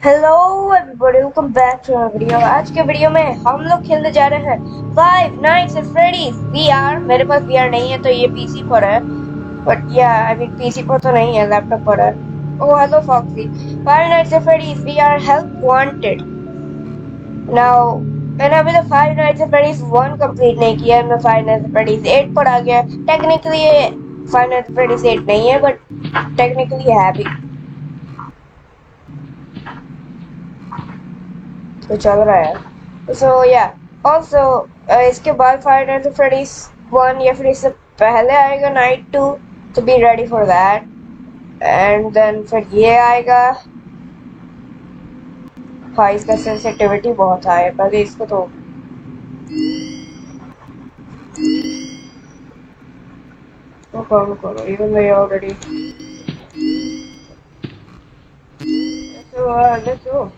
Hello everybody, welcome back to our video. आज के video में हम लोग खेलने जा रहे हैं Five Nights at Freddy's VR. मेरे पास वीआर नहीं है तो ये पीसी पर है, बट या आई मीन पीसी पर तो नहीं है, लैपटॉप पर है। Oh hello Foxy. Five Nights at Freddy's VR Help Wanted. Now मैंने अभी तक Five Nights at Freddy's 1 complete नहीं किया है। मैं फाइव नाइट्स एट फ्रेडीज 8 पर आ गया। टेक्निकली ये फाइव नाइट्स एट फ्रेडीज 8 नहीं है, बट टेक्निकली है भी, तो चल रहा है। सो या ऑल्सो इसके बाद फाइव नाइट्स एट फ्रेडीज 1 या फिर इससे पहले आएगा नाइट 2, तो be ready for that. And then फिर ये आएगा। हाँ, इसका सेंसिटिविटी बहुत हाई है, पहले इसको तो करो करो even though you're already let's go.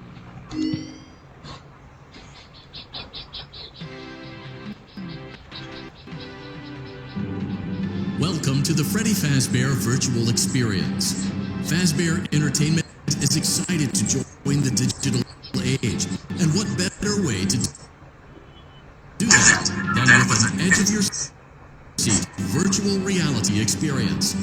Welcome to the Freddy Fazbear Virtual Experience. Fazbear Entertainment is excited to join the digital age, and what better way to do that than with an edge of your seat virtual reality experience.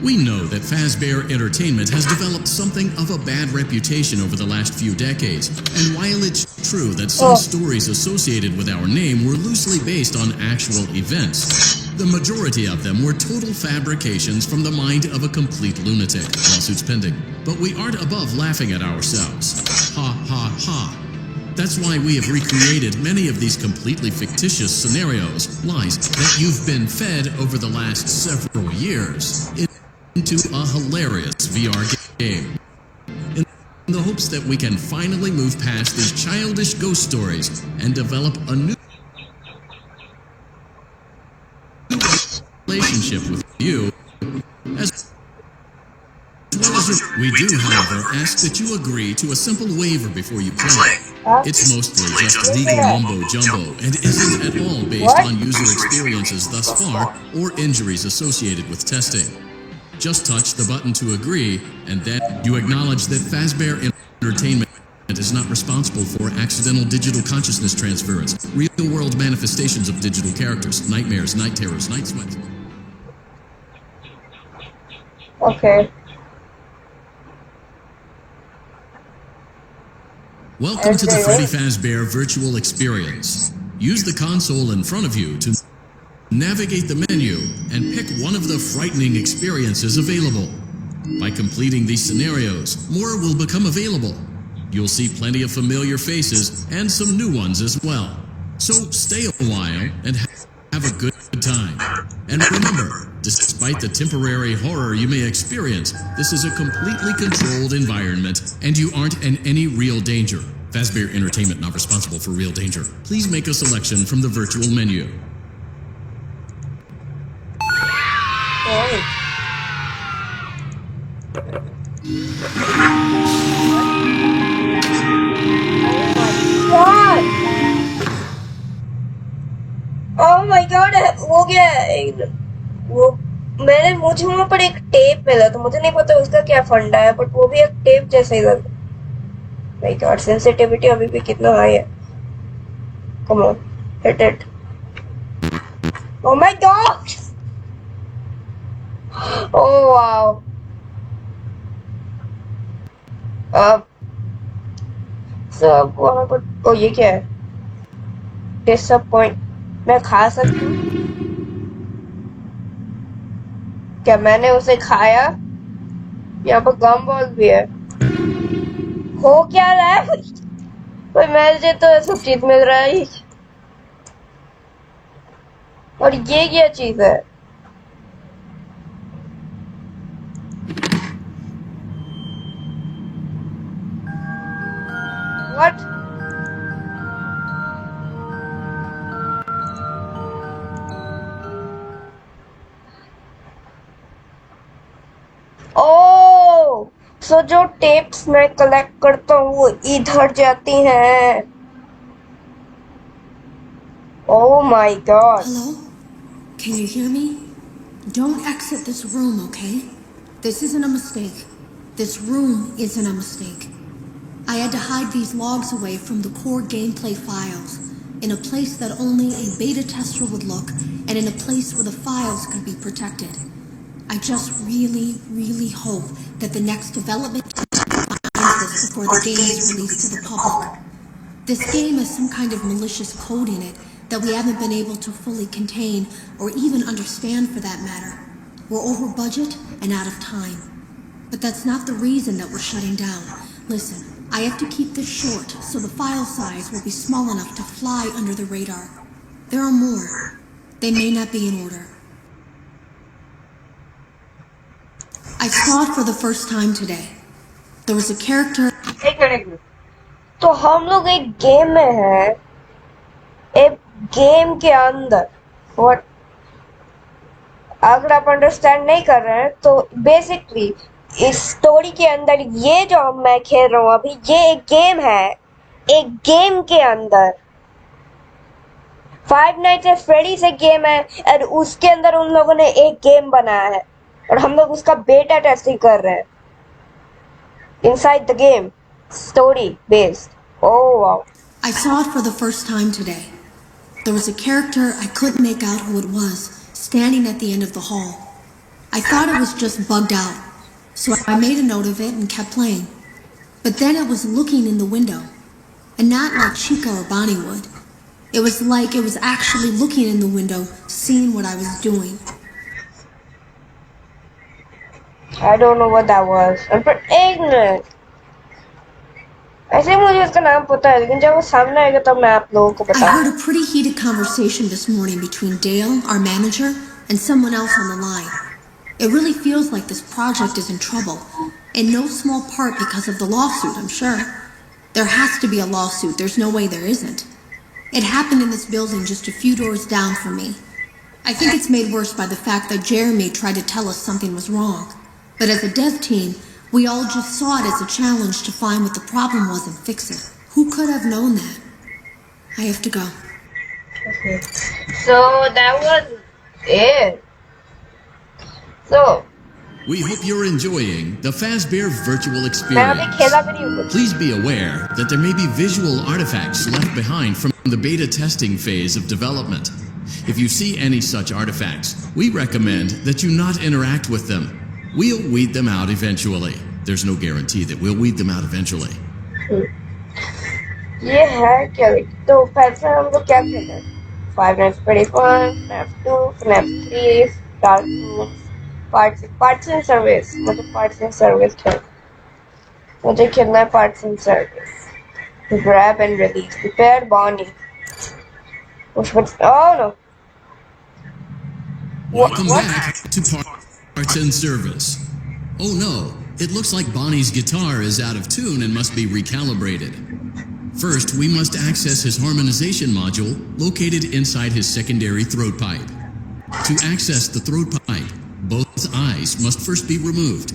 We know that Fazbear Entertainment has developed something of a bad reputation over the last few decades, and while it's true that some stories associated with our name were loosely based on actual events, the majority of them were total fabrications from the mind of a complete lunatic. Lawsuits pending. But we aren't above laughing at ourselves. Ha ha ha. That's why we have recreated many of these completely fictitious scenarios, lies that you've been fed over the last several years, into a hilarious VR game, in the hopes that we can finally move past these childish ghost stories and develop a new relationship with you as well as we do, however, ask that you agree to a simple waiver before you play. It's mostly just legal mumbo-jumbo and isn't at all based on user experiences thus far or injuries associated with testing. Just touch the button to agree, and then you acknowledge that Fazbear Entertainment is not responsible for accidental digital consciousness transference, real-world manifestations of digital characters, nightmares, night terrors, night sweats. Okay. Welcome to the Freddy Fazbear Virtual Experience. Use the console in front of you to navigate the menu and pick one of the frightening experiences available. By completing these scenarios, more will become available. You'll see plenty of familiar faces and some new ones as well. So stay a while and have a good time. And remember, despite the temporary horror you may experience, this is a completely controlled environment and you aren't in any real danger. Fazbear Entertainment not responsible for real danger. Please make a selection from the virtual menu. Oh my God! हो गया। वो मैंने मुझे वहाँ पर एक tape मिला, तो मुझे नहीं पता उसका क्या फंडा है, बट वो भी एक टेप जैसा ही लग। माय गॉड, सेंसिटिविटी अभी भी कितना हाई है। Come on, hit it. Oh my God! Oh wow. अब सब वहाँ पर। ओ ये क्या है? डिसअपॉइंट। मैं खा सकती हूँ क्या? मैंने उसे खाया? यहाँ पर गम बॉल भी है। हो क्या रहा है? कोई मुझे तो सब चीज मिल रहा है, और ये क्या चीज है? What? ओह, सो जो टेप्स मैं कलेक्ट करता हूँ वो इधर जाती हैं। Oh my God. Hello? Can you hear me? Don't exit this room, okay? This isn't a mistake. This room isn't a mistake. I had to hide these logs away from the core gameplay files, in a place that only a beta tester would look, and in a place where the files could be protected. I just really, really hope that the next development finds this before the game is released to the public. This game has some kind of malicious code in it that we haven't been able to fully contain or even understand for that matter. We're over budget and out of time. But that's not the reason that we're shutting down. Listen, I have to keep this short so the file size will be small enough to fly under the radar. There are more. They may not be in order. I saw it for the first time today. There was a character... एक minute. तो हम लोग एक game में हैं, एक game के अंदर। What? अगर आप अंडरस्टैंड नहीं कर रहे हैं तो बेसिकली इस स्टोरी के अंदर ये जो मैं खेल रहा हूँ अभी, ये एक गेम है, एक गेम के अंदर फाइव नाइट्स एट फ्रेडीज एक गेम है और उसके अंदर उन लोगों ने एक गेम बनाया है और हम लोग उसका बेटा टेस्टिंग कर रहे हैं inside the game, story based. Oh wow. I saw it for the first time today. There was a character I couldn't make out who it was, standing at the end of the hall. I thought it was just bugged out, so I made a note of it and kept playing. But then it was looking in the window, and not like Chica or Bonnie would. It was like it was actually looking in the window, seeing what I was doing. I don't know what that was. But ignorant. ऐसे मुझे उसका नाम पता है, लेकिन जब वो सामने आएगा तब मैं आप लोगों को I बताऊंगा। heard a pretty heated conversation this morning between Dale, our manager, and someone else on the line. It really feels like this project is in trouble, in no small part because of the lawsuit, I'm sure. There has to be a lawsuit, there's no way there isn't. It happened in this building just a few doors down from me. I think it's made worse by the fact that Jeremy tried to tell us something was wrong. But as a dev team, we all just saw it as a challenge to find what the problem was and fix it. Who could have known that? I have to go. Okay. So that was it. So We hope you're enjoying the Fazbear virtual मैं अभी experience. खेला भी नहीं हूँ। Please be aware that there may be visual artifacts left behind from the beta testing phase of development. If you see any such artifacts, we recommend that you not interact with them. We'll weed them out eventually. There's no guarantee that we'll weed them out eventually. ये है क्या? तो पहले हम लोग क्या खेले हैं? Five Nights at Freddy's 1, Fnaf 2, Fnaf 3, Dark Rooms, Parts and Service. मुझे Parts and Service खेलना। मुझे खेलना है Parts and Service. Grab and release. Prepare Bonnie. Oh no. Welcome back to Parts and Service. Oh no, it looks like Bonnie's guitar is out of tune and must be recalibrated. First, we must access his harmonization module located inside his secondary throat pipe. To access the throat pipe, both eyes must first be removed.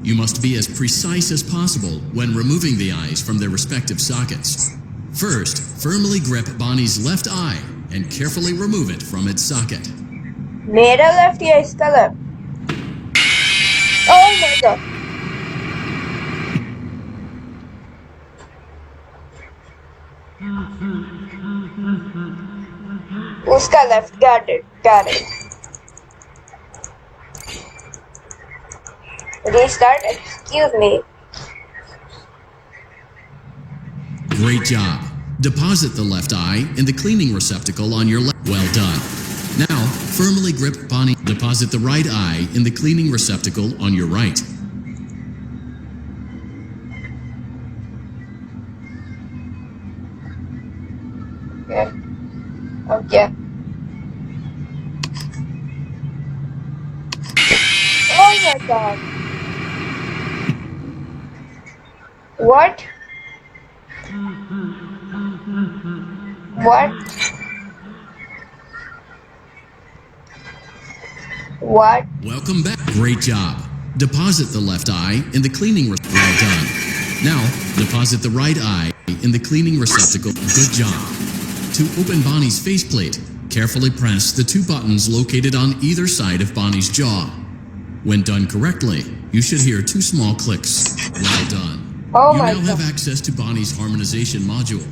You must be as precise as possible when removing the eyes from their respective sockets. First, firmly grip Bonnie's left eye and carefully remove it from its socket. मेरा left या इसका left? Oh my god. उसका left, got it. Restart, excuse me. Great job. Deposit the left eye in the cleaning receptacle on your left. Well done. Now, firmly grip Bonnie. Deposit the right eye in the cleaning receptacle on your right. Okay. Oh my god. What? What? What? Welcome back. Great job. Deposit the left eye in the cleaning receptacle. Well done. Now, deposit the right eye in the cleaning receptacle. Good job. To open Bonnie's faceplate, carefully press the two buttons located on either side of Bonnie's jaw. When done correctly, you should hear 2 small clicks. Well done. Oh You my now have god. access to Bonnie's harmonization module.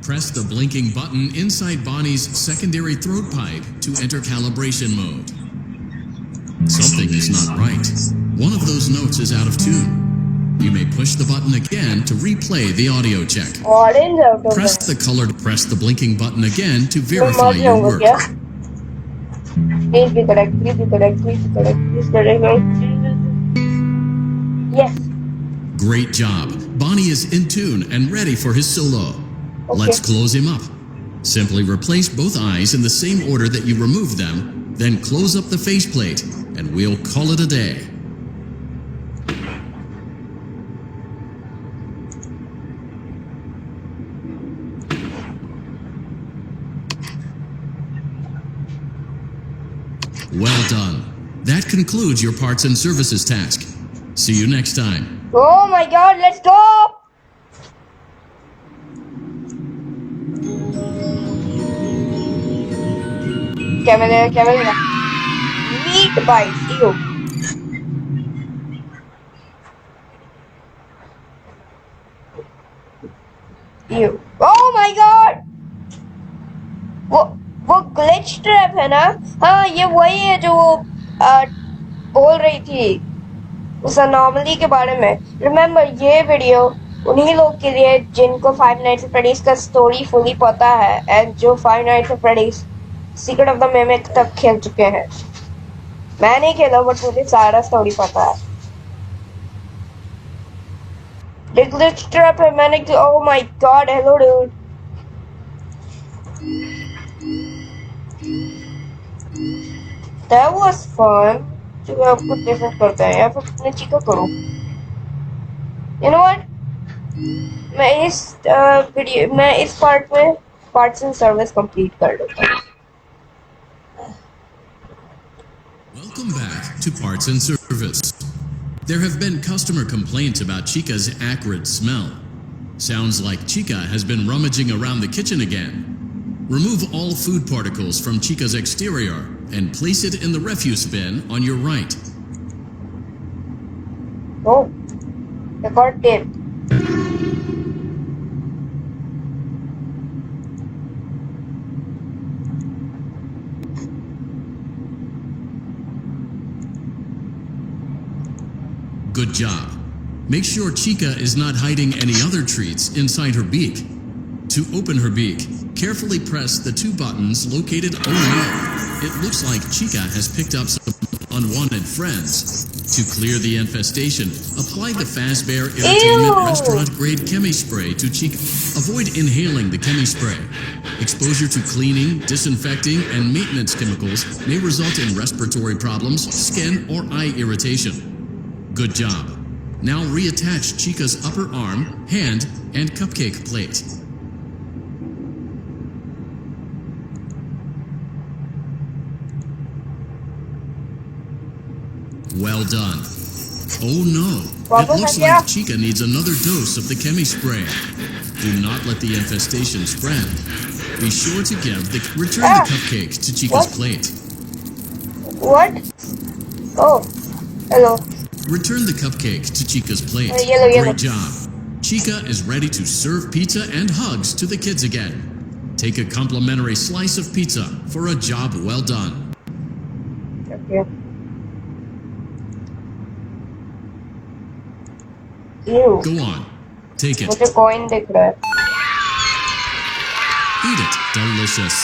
Press the blinking button inside Bonnie's secondary throat pipe to enter calibration mode. Something is not right. One of those notes is out of tune. You may push the button again to replay the audio check. Orange out of Press the press the blinking button again to मैं verify मर your जाऊंगा work. क्या? Please be correct. Please be correct. Please be correct. Please be correct. Yes. Great job. Bonnie is in tune and ready for his solo. Okay. Let's close him up. Simply replace both eyes in the same order that you removed them, then close up the faceplate, and we'll call it a day. Well done. That concludes your parts and services task. See you next time. Oh my god, let's go! क्या मिलेगा? Meat bites, ew. Ew. Oh my god! वो glitch trap है ना? हाँ, ये वही है जो बोल रही थी उस अनोमली के बारे में. रिमेम्बर, ये वीडियो उन्हीं लोग के लिए जिनको फाइव नाइट्स एट फ्रेडीज का स्टोरी फुली पता है एंड जो Five Nights at Freddy's Secret of the Mimic तक खेल चुके हैं. मैं नहीं खेला बट मुझे सारा स्टोरी पता है. The glitch trap है मैंने. Oh my god, hello dude. That was fun. जो आप कुछ डिफरेंट करते हैं या फिर अपने चीका करो. You know what? मैं इस पार्ट में पार्ट्स एंड सर्विस कंप्लीट कर लेता हूँ. Welcome back to Parts and Service. There have been customer complaints about Chica's acrid smell. Sounds like Chica has been rummaging around the kitchen again. Remove all food particles from Chica's exterior and place it in the refuse bin on your right. Oh, I got it. Good job. Make sure Chica is not hiding any other treats inside her beak. To open her beak, carefully press the 2 buttons located over here. It looks like Chica has picked up some unwanted friends. To clear the infestation, apply the Fazbear Entertainment Ew. restaurant-grade chemi spray to Chica. Avoid inhaling the chemi spray. Exposure to cleaning, disinfecting, and maintenance chemicals may result in respiratory problems, skin, or eye irritation. Good job. Now reattach Chica's upper arm, hand, and cupcake plate. Well done. Oh no, it looks like Chica needs another dose of the chemi spray. Do not let the infestation spread. Be sure to return the cupcake to Chica's plate. What? Oh, hello. Return the cupcake to Chica's plate. Yellow. Great job. Chica is ready to serve pizza and hugs to the kids again. Take a complimentary slice of pizza for a job well done. Okay. Ew. Go on. Take it. मुझे coin दिख रहा है. Eat it. Delicious.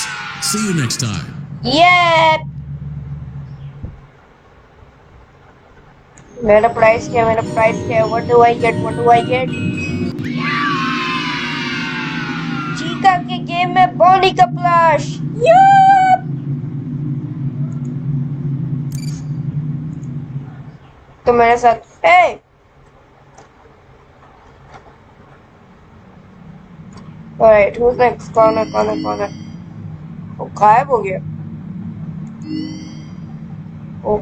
See you next time. Yeah. मेरा price क्या है? What do I get? Chica के game में Bonnie का प्लश. Yup. तो मेरे साथ. Hey. Alright, who's next? कौन है? वो गायब हो गया. Oh.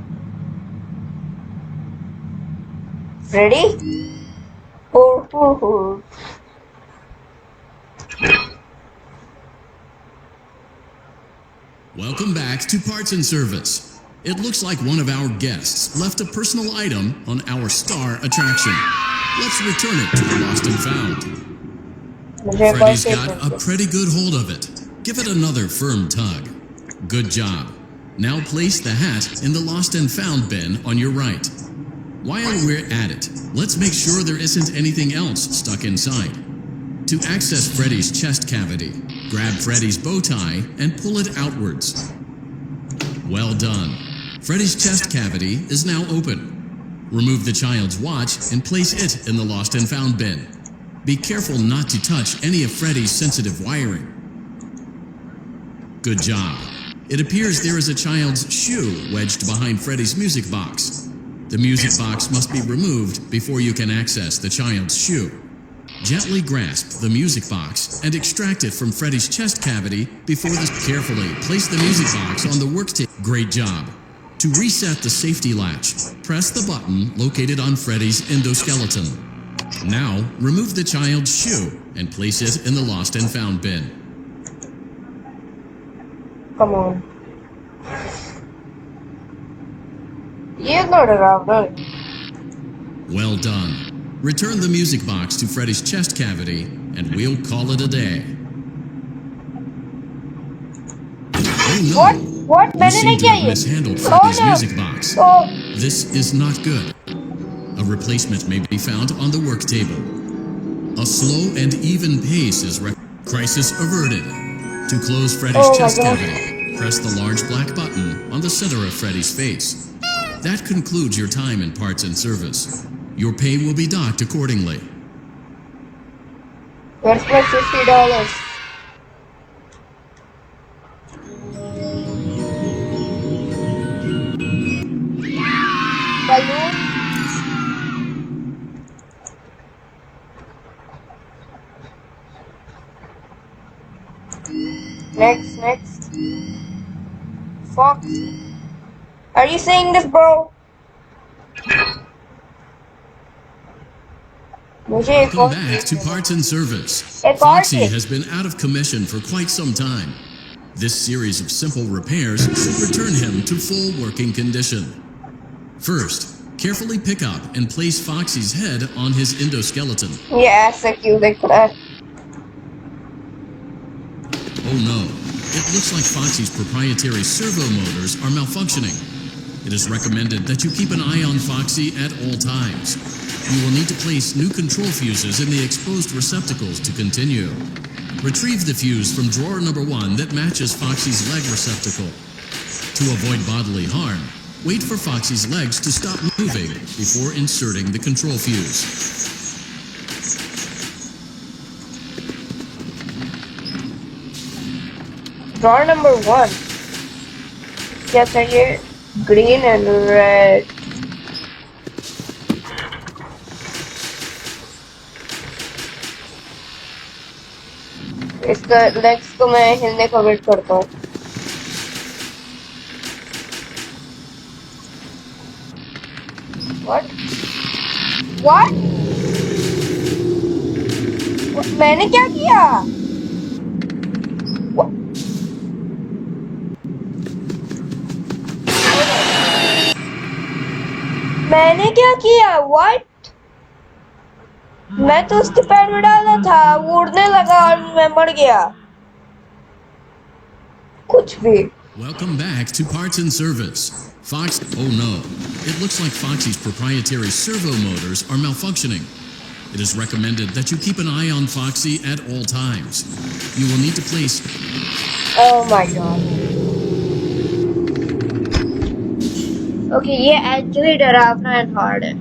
Ready? Oh. Welcome back to Parts and Service. It looks like one of our guests left a personal item on our star attraction. Let's return it to the lost and found. मुझे Freddy's बस got a pretty good hold of it. Give it another firm tug. Good job. Now place the hat in the lost and found bin on your right. While we're at it, let's make sure there isn't anything else stuck inside. To access Freddy's chest cavity, grab Freddy's bow tie and pull it outwards. Well done. Freddy's chest cavity is now open. Remove the child's watch and place it in the lost and found bin. Be careful not to touch any of Freddy's sensitive wiring. Good job. It appears there is a child's shoe wedged behind Freddy's music box. The music box must be removed before you can access the child's shoe. Gently grasp the music box and extract it from Freddy's chest cavity before this. Carefully place the music box on the work table. Great job. To reset the safety latch, press the button located on Freddy's endoskeleton. Now, remove the child's shoe and place it in the lost and found bin. Come on. ये तो डरावना है. Well done. Return the music box to Freddy's chest cavity and we'll call it a day. Oh no! What? You मैंने seem नहीं to किया have ये. mishandled Oh Freddy's no! music box. Oh, This is not good. A replacement may be found on the work table. A slow and even pace is crisis averted. To close Freddy's Oh my chest God. cavity, press the large black button on the center of Freddy's face. That concludes your time in parts and service. Your pay will be docked accordingly. where's my $50? Balloon. Next. Fox. Are you saying this, bro? मुझे एक Welcome और back to Parts and Service. एक और Foxy चीज. has been out of commission for quite some time. This series of simple repairs should return him to full working condition. First, carefully pick up and place Foxy's head on his endoskeleton. ये ऐसा क्यों दिख रहा है? Oh no, it looks like Foxy's proprietary servo motors are malfunctioning. It is recommended that you keep an eye on Foxy at all times. You will need to place new control fuses in the exposed receptacles to continue. Retrieve the fuse from drawer number 1 that matches Foxy's leg receptacle. To avoid bodily harm, wait for Foxy's legs to stop moving before inserting the control fuse. Drawer number 1. क्या चाहिए? Green and red. इसका legs को मैं हिलने का wait करता हूँ. What? मैंने क्या किया? What? मैंने क्या किया? What? मैं तो उसके पैर में डाला था, वो उड़ने लगा और मैं मर गया. कुछ भी. Welcome back to Parts and Service. Fox, oh no, it looks like Foxy's proprietary servo motors are malfunctioning. It is recommended that you keep an eye on Foxy at all times. You will need to place... Oh my god. Okay, ये actually डरावना and hard है.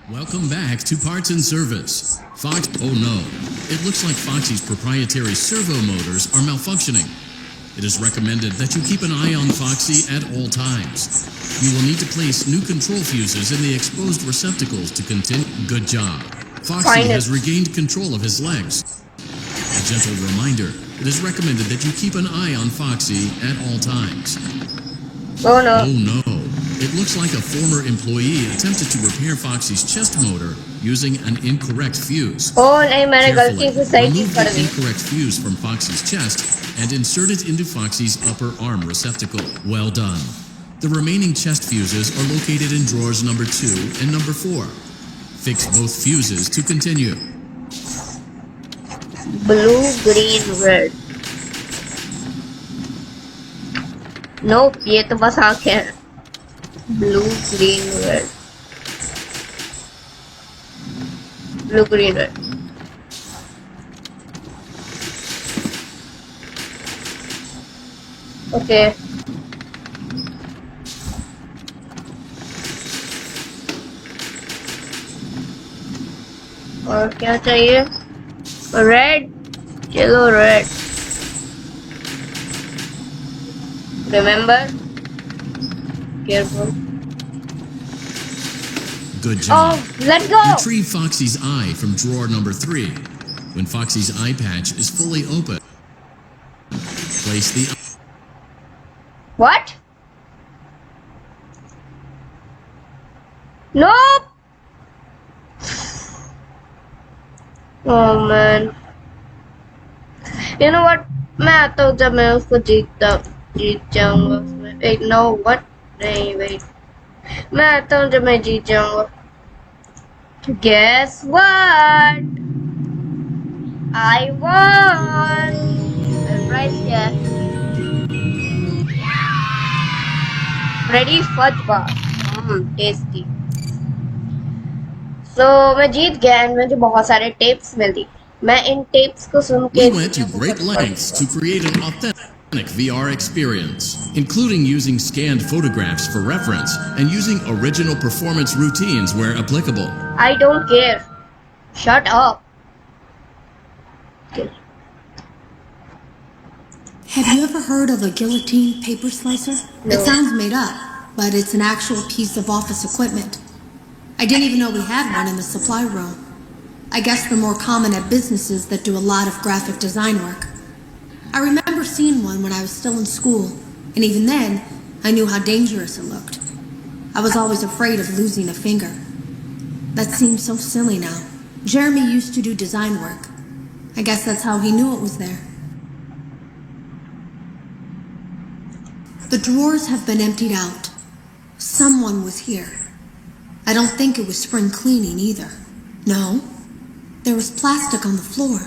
Welcome back to Parts and Service. Fox, oh no, it looks like Foxy's proprietary servo motors are malfunctioning. It is recommended that you keep an eye on Foxy at all times. You will need to place new control fuses in the exposed receptacles to continue. Good job. Foxy has regained control of his legs. A gentle reminder, it is recommended that you keep an eye on Foxy at all times. Oh no. Oh no, it looks like a former employee attempted to repair Foxy's chest motor using an incorrect fuse. Oh नहीं, मैंने Carefully, गलती से सही चीज remove कर the the. incorrect fuse from Foxy's chest and insert it into Foxy's upper arm receptacle. Well done. The remaining chest fuses are located in drawers number 2 and number 4. Fix both fuses to continue. Blue, green, red. Nope, ये तो बस आंखें हैं. Blue, green, red. Blue, green, red. Okay. और क्या चाहिए? Red. चलो red. Remember? Careful. Good job. Oh, let go. Retrieve Foxy's eye from drawer number 3. When Foxy's eye patch is fully open, place the What? Nope. Oh man. You know what? मैं आता हूँ जब मैं उसको जीत जाऊंगा उसमें. Wait, no, what? नहीं, wait. मैं आता हूँ जब मैं जीत जाऊंगा. Guess what? I won. I'm right here. Ready fudge bar. Tasty. So मैं जीत गया and मुझे बहुत सारे टेप्स मिली. मैं इन टेप्स को सुन के We went to great lengths to create an authentic VR experience, including using scanned photographs for reference and using original performance routines where applicable. I don't care. Shut up. Okay. Have you ever heard of a guillotine paper slicer? No. It sounds made up, but it's an actual piece of office equipment. I didn't even know we had one in the supply room. I guess they're more common at businesses that do a lot of graphic design work. I remember seeing one when I was still in school, and even then, I knew how dangerous it looked. I was always afraid of losing a finger. That seems so silly now. Jeremy used to do design work. I guess that's how he knew it was there. The drawers have been emptied out. Someone was here. I don't think it was spring cleaning either. No. There was plastic on the floor.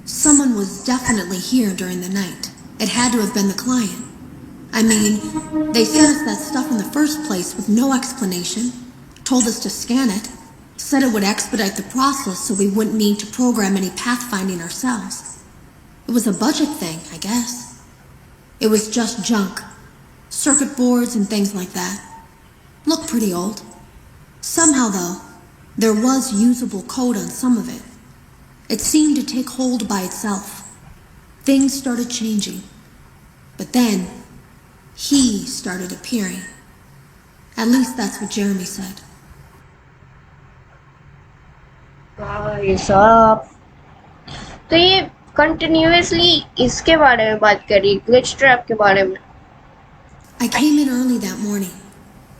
Someone was definitely here during the night. It had to have been the client. I mean, they sent us that stuff in the first place with no explanation, told us to scan it, said it would expedite the process so we wouldn't need to program any pathfinding ourselves. It was a budget thing, I guess. It was just junk. Circuit boards and things like that. Looked pretty old. Somehow, though, there was usable code on some of it. It seemed to take hold by itself. Things started changing. But then, he started appearing. At least that's what Jeremy said. Rise up. तो ये continuously इसके बारे में बात कर रही है, glitch trap के बारे में. I came in early that morning.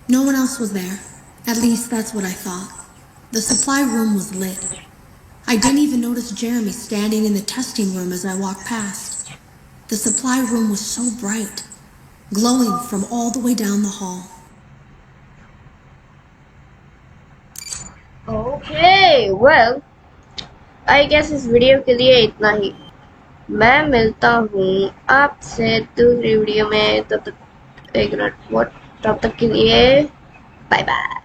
No one else was there. At least that's what I thought. The supply room was lit. I didn't even notice Jeremy standing in the testing room as I walked past. The supply room was so bright, glowing from all the way down the hall. Okay, well, I guess इस video के लिए इतना ही. मैं मिलता हूँ आपसे दूसरी video में. तब तक एक मिनट, तब तक के लिए बाय बाय.